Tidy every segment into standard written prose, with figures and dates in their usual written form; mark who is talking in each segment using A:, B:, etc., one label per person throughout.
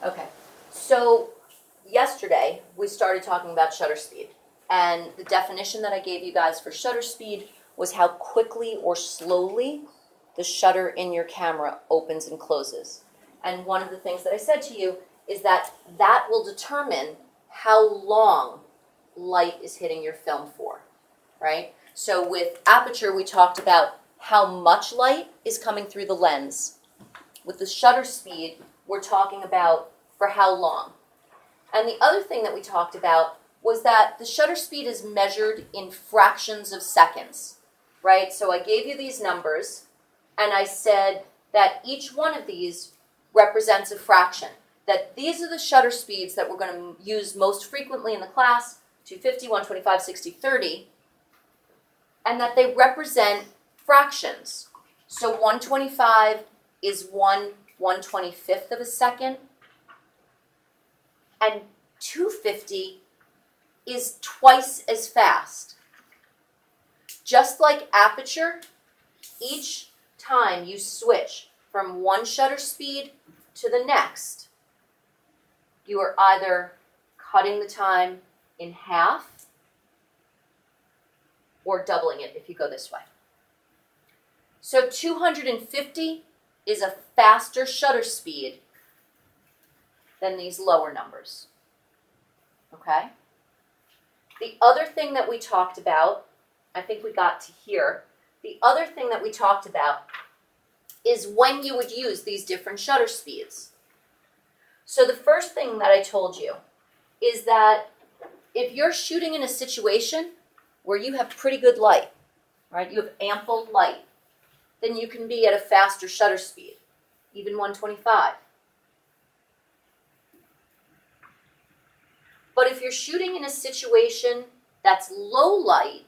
A: Okay, so yesterday we started talking about shutter speed, and the definition that I gave you guys for shutter speed was how quickly or slowly the shutter in your camera opens and closes. And one of the things that I said to you is that that will determine how long light is hitting your film for, right? So with aperture, we talked about how much light is coming through the lens. With the shutter speed, we're talking about for how long. And the other thing that we talked about was that the shutter speed is measured in fractions of seconds, right? So I gave you these numbers, and I said that each one of these represents a fraction, that these are the shutter speeds that we're going to use most frequently in the class, 250, 125, 60, 30, and that they represent fractions. So 125 is 1/125th of a second, and 250 is twice as fast. Just like aperture, each time you switch from one shutter speed to the next, you are either cutting the time in half or doubling it if you go this way. So 250 is a faster shutter speed than these lower numbers. Okay? The other thing that we talked about, I think we got to here, the other thing that we talked about is when you would use these different shutter speeds. So the first thing that I told you is that if you're shooting in a situation where you have pretty good light, right, you have ample light, then you can be at a faster shutter speed, even 125. But if you're shooting in a situation that's low light,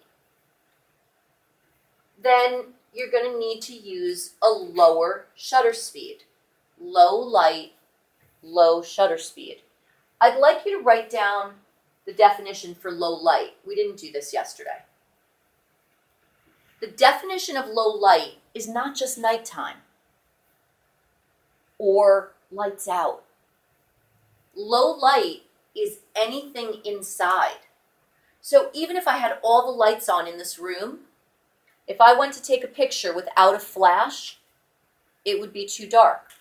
A: then you're going to need to use a lower shutter speed. Low light, low shutter speed. I'd like you to write down the definition for low light. We didn't do this yesterday. The definition of low light is not just nighttime or lights out. Low light is anything inside. So even if I had all the lights on in this room, if I went to take a picture without a flash, it would be too dark.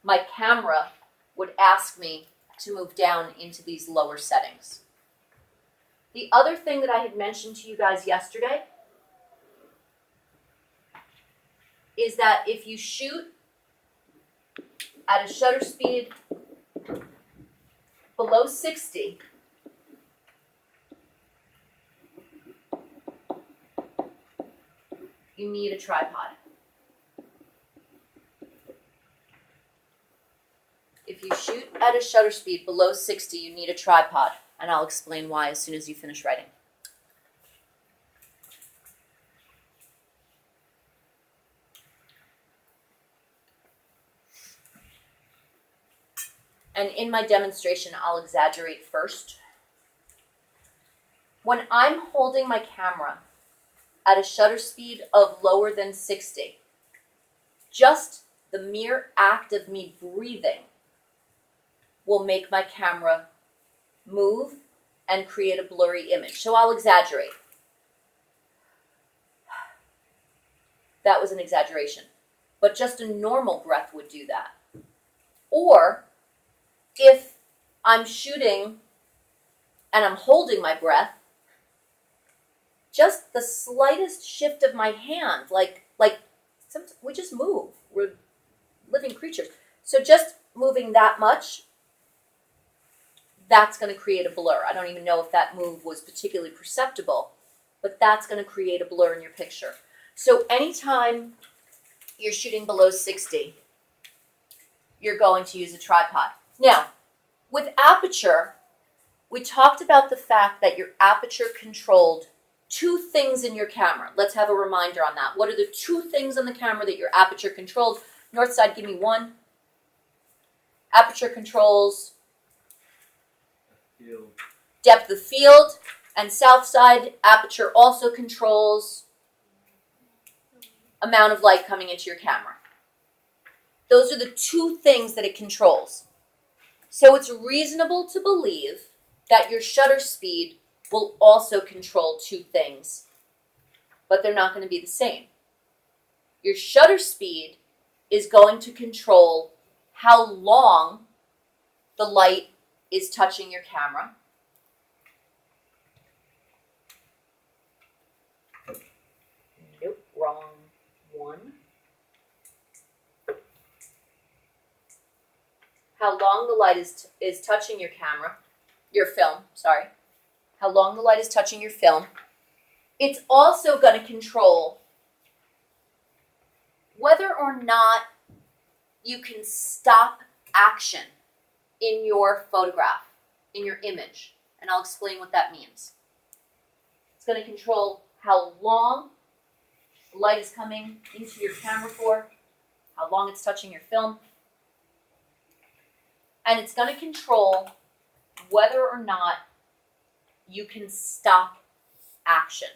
A: My camera would ask me to move down into these lower settings. The other thing that I had mentioned to you guys yesterday is that if you shoot at a shutter speed below 60, you need a tripod. If you shoot at a shutter speed below 60, you need a tripod, and I'll explain why as soon as you finish writing. And in my demonstration, I'll exaggerate first. When I'm holding my camera at a shutter speed of lower than 60, just the mere act of me breathing will make my camera move and create a blurry image. So I'll exaggerate. That was an exaggeration. But just a normal breath would do that. Or if I'm shooting and I'm holding my breath, just the slightest shift of my hand, like we just move. We're living creatures. So just moving that much, that's going to create a blur. I don't even know if that move was particularly perceptible, but that's going to create a blur in your picture. So anytime you're shooting below 60, you're going to use a tripod. Now, with aperture, we talked about the fact that your aperture controlled two things in your camera. Let's have a reminder on that. What are the two things on the camera that your aperture controlled? North side, give me one. Aperture controls
B: Field.
A: depth of field, and south side, aperture also controls amount of light coming into your camera. Those are the two things that it controls. So it's reasonable to believe that your shutter speed will also control two things, but they're not going to be the same. Your shutter speed is going to control how long the light is touching your camera. Nope, wrong one. How long the light is touching your camera, your film, sorry. How long the light is touching your film. It's also going to control whether or not you can stop action in your photograph, in your image. And I'll explain what that means. It's going to control how long the light is coming into your camera for, how long it's touching your film. And it's going to control whether or not you can stop action.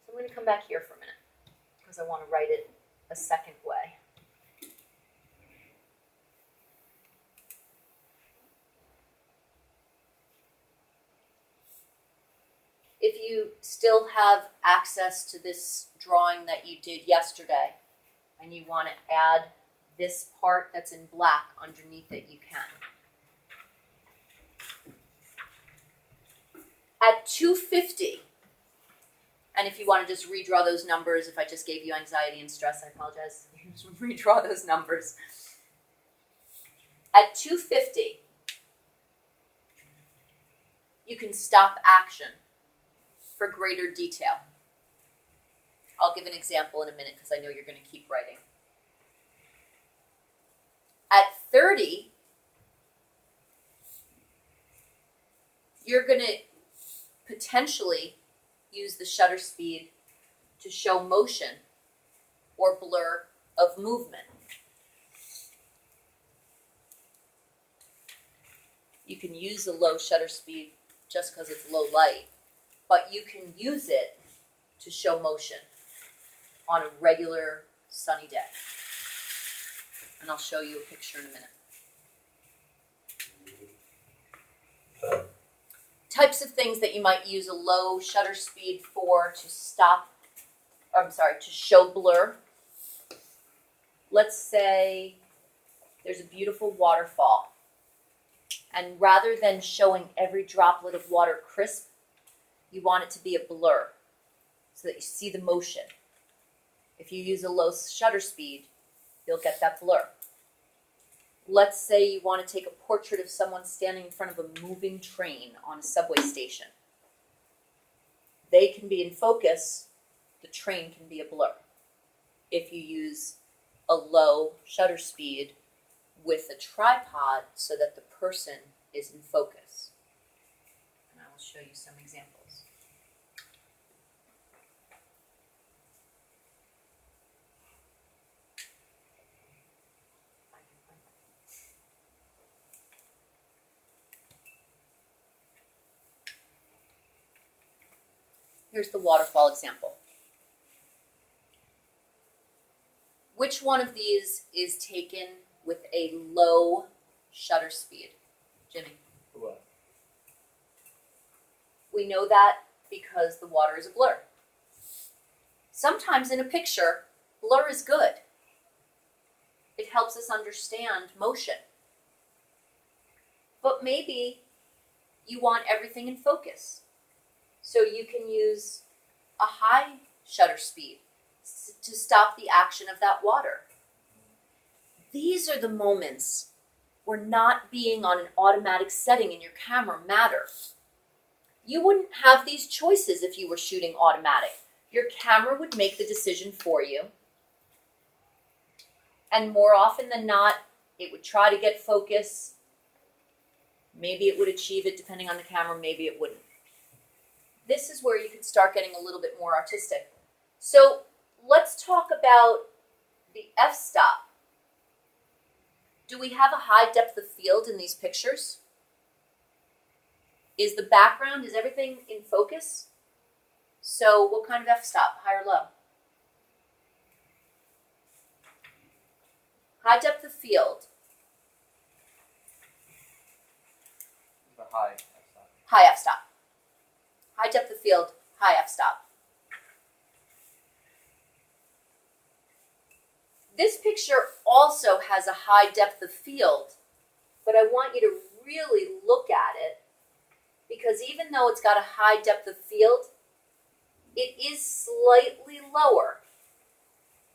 A: I'm going to come back here for a minute because I want to write it a second way. If you still have access to this drawing that you did yesterday and you want to add this part that's in black underneath it, you can. At 250, and if you want to just redraw those numbers, if I just gave you anxiety and stress, I apologize. Just redraw those numbers. At 250, you can stop action for greater detail. I'll give an example in a minute because I know you're going to keep writing. At 30, you're going to potentially use the shutter speed to show motion or blur of movement. You can use the low shutter speed just because it's low light, but you can use it to show motion on a regular sunny day. And I'll show you a picture in a minute. Types of things that you might use a low shutter speed for to to show blur. Let's say there's a beautiful waterfall, and rather than showing every droplet of water crisp, you want it to be a blur so that you see the motion. If you use a low shutter speed, you'll get that blur. Let's say you want to take a portrait of someone standing in front of a moving train on a subway station. They can be in focus, the train can be a blur. If you use a low shutter speed with a tripod so that the person is in focus. And I will show you some examples. Here's the waterfall example. Which one of these is taken with a low shutter speed? Jimmy?
B: What?
A: We know that because the water is a blur. Sometimes in a picture, blur is good. It helps us understand motion. But maybe you want everything in focus. So you can use a high shutter speed to stop the action of that water. These are the moments where not being on an automatic setting in your camera matter. You wouldn't have these choices if you were shooting automatic. Your camera would make the decision for you. And more often than not, it would try to get focus. Maybe it would achieve it depending on the camera, maybe it wouldn't. This is where you can start getting a little bit more artistic. So let's talk about the f-stop. Do we have a high depth of field in these pictures? Is the background, is everything in focus? So what kind of f-stop, high or low? High depth of field.
B: The high.
A: High f-stop. High depth of field, high f-stop. This picture also has a high depth of field, but I want you to really look at it because even though it's got a high depth of field, it is slightly lower.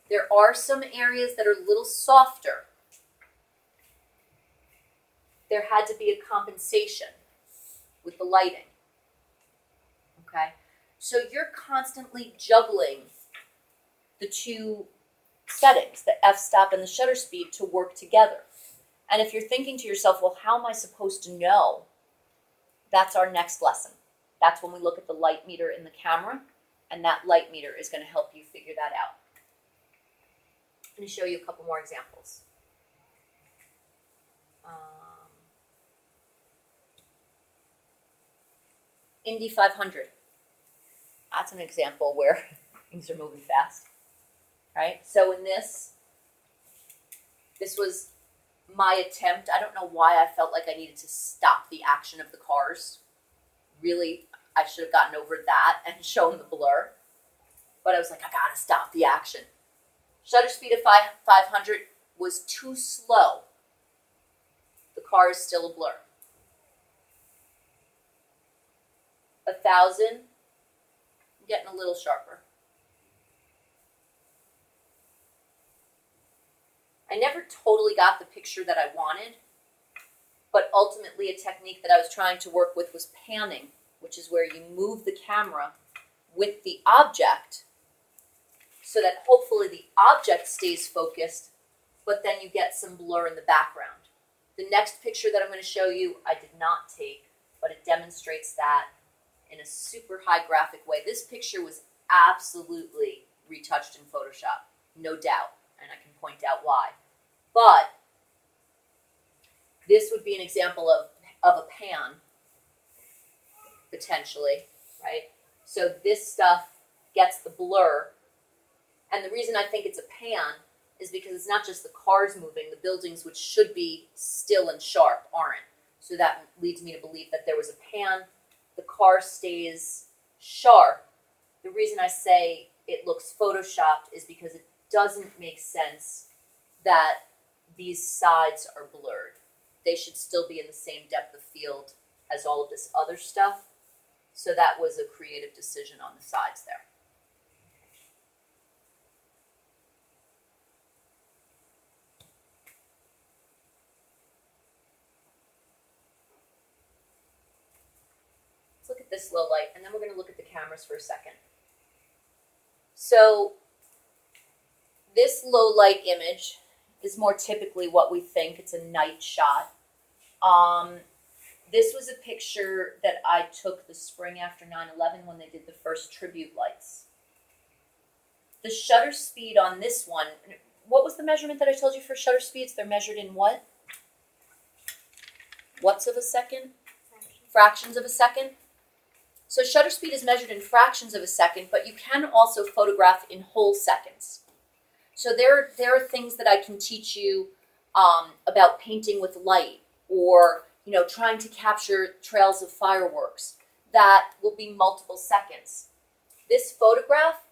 A: There are some areas that are a little softer. There had to be a compensation with the lighting. Okay? So you're constantly juggling the two settings, the f-stop and the shutter speed, to work together. And if you're thinking to yourself, well, how am I supposed to know? That's our next lesson. That's when we look at the light meter in the camera, and that light meter is going to help you figure that out. I'm going to show you a couple more examples. Indy 500. That's an example where things are moving fast, right? So in this was my attempt. I don't know why I felt like I needed to stop the action of the cars. Really, I should have gotten over that and shown the blur. But I was like, I gotta stop the action. Shutter speed of 500 was too slow. The car is still a blur. 1,000, getting a little sharper. I never totally got the picture that I wanted, but ultimately a technique that I was trying to work with was panning, which is where you move the camera with the object so that hopefully the object stays focused, but then you get some blur in the background. The next picture that I'm going to show you, I did not take, but it demonstrates that in a super high graphic way. This picture was absolutely retouched in Photoshop, no doubt, and I can point out why. But this would be an example of a pan, potentially, right? So this stuff gets the blur, and the reason I think it's a pan is because it's not just the cars moving, the buildings, which should be still and sharp, aren't. So that leads me to believe that there was a pan. The car stays sharp. The reason I say it looks photoshopped is because it doesn't make sense that these sides are blurred. They should still be in the same depth of field as all of this other stuff. So that was a creative decision on the sides there. Look at this low light, and then we're going to look at the cameras for a second. So this low light image is more typically what we think. It's a night shot. This was a picture that I took the spring after 9/11 when they did the first tribute lights. The shutter speed on this one, what was the measurement that I told you for shutter speeds? They're measured in what? What's of a second? Fractions of a second. So shutter speed is measured in fractions of a second, but you can also photograph in whole seconds. So there are things that I can teach you about painting with light, or trying to capture trails of fireworks that will be multiple seconds. This photograph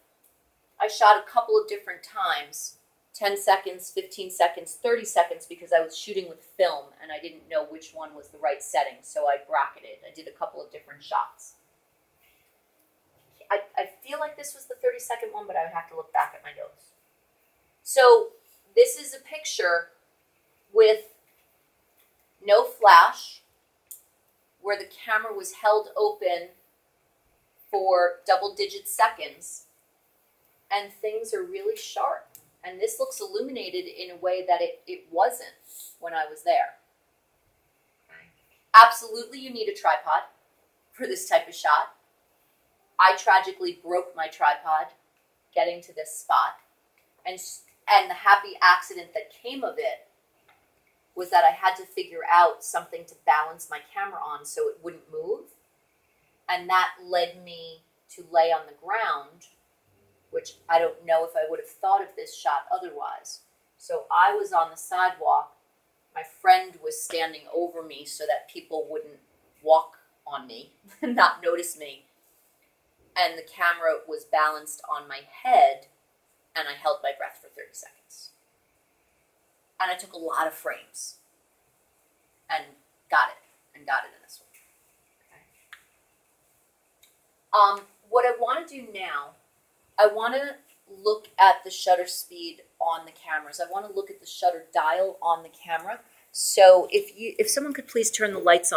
A: I shot a couple of different times, 10 seconds, 15 seconds, 30 seconds, because I was shooting with film and I didn't know which one was the right setting, so I bracketed. I did a couple of different shots. I feel like this was the 30-second one, but I would have to look back at my notes. So this is a picture with no flash, where the camera was held open for double-digit seconds, and things are really sharp. And this looks illuminated in a way that it wasn't when I was there. Absolutely, you need a tripod for this type of shot. I tragically broke my tripod getting to this spot, and the happy accident that came of it was that I had to figure out something to balance my camera on so it wouldn't move. and that led me to lay on the ground, which I don't know if I would have thought of this shot otherwise. So I was on the sidewalk. My friend was standing over me so that people wouldn't walk on me and not notice me. And the camera was balanced on my head, and I held my breath for 30 seconds. And I took a lot of frames and got it in this one. Okay. What I want to do now, I want to look at the shutter speed on the cameras. I want to look at the shutter dial on the camera. So if someone could please turn the lights on.